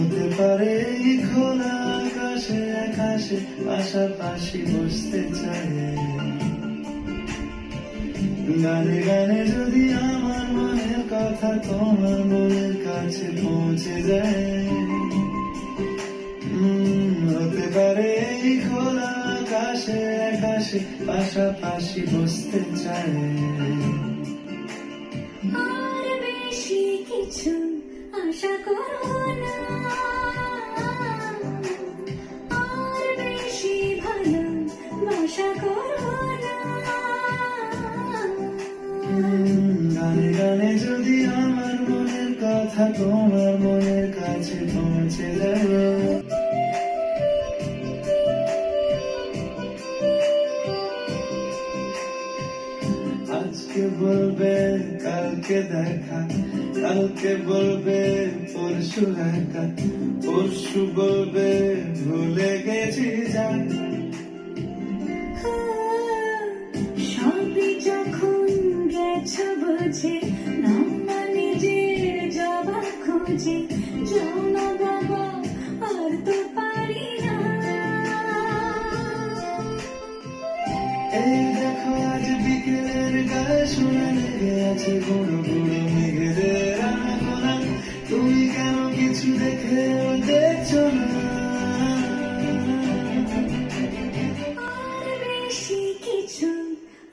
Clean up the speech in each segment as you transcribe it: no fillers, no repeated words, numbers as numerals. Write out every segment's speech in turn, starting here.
হতে পারে এই খোলা আকাশে আকাশে পাশাপাশি বসতে চাই। গানে গানে যদি আমার মনের কথা তোমার মনের কাছে পৌঁছে যায়, হতে পারে এই খোলা আকাশে আকাশে পাশাপাশি বসতে চাই। আর বেশি কিছু আশা করো না, আর বেশি ভালোবাসা করো না। গানে গানে যদি আমার মনের কথা তোমার মনের কাছে পৌঁছে যায়, আজকে বলবে কালকে দেখা, কালকে বলবে পরশু দেখা, পরশু বলবে ভুলে গেছি যান। সবই যখন গেছো বুঝে, না নিজের জবাব খুঁজে, যাও না বাবা আর তো পারি না। এই দেখো আজ বিকেলের গায়ে শোনা লেগে আছে বড় বড় মেঘেদের আনাগোনা, তুমি কেন কিছু দেখেও দেখছো না? আর বেশি কিছু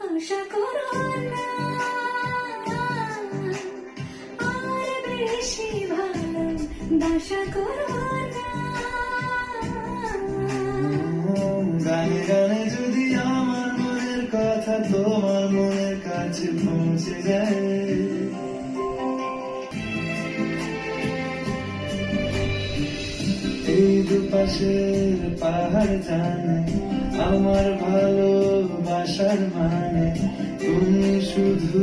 আশা করো না, আর বেশি ভালোবাসা করো না। গানে গানে যদি আমার মনের কথা তোমার মনের কাছে পৌঁছে যায়, এই দুপাশের পাহাড় জানে আমার ভালোবাসার মানে, তুমি শুধু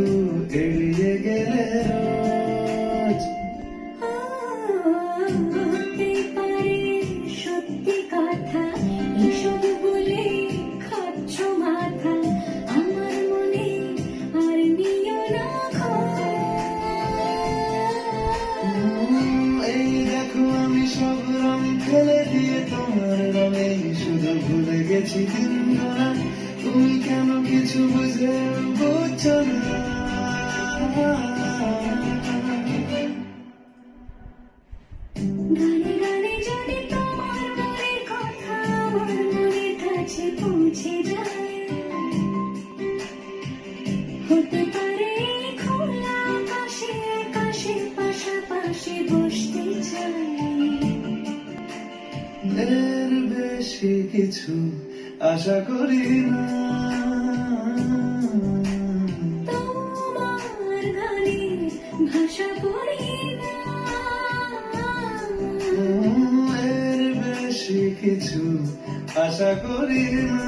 এড়িয়ে গেলে রোজ। হতে পারে সত্যি কথা, এসব বলে খাচ্ছ মাথা, আমার মনে আর নিও না খোঁজ। এই দেখো আমি সব রং ফেলে দিয়ে তোমার রঙে শুধু ভুলে গেছি দিন গোনা, তুমি কেন কিছু বুঝছো না? গানে গানে যদি তোমার মনের কথা আমার মনের কাছে পৌঁছে যায়, হতে পারে খোলা আকাশে আকাশে পাশাপাশি বসতে চাই। এর বেশি কিছু আশা করি না, তোমার গানের ভাষা পড়ি না, এর বেশি কিছু আশা করি না।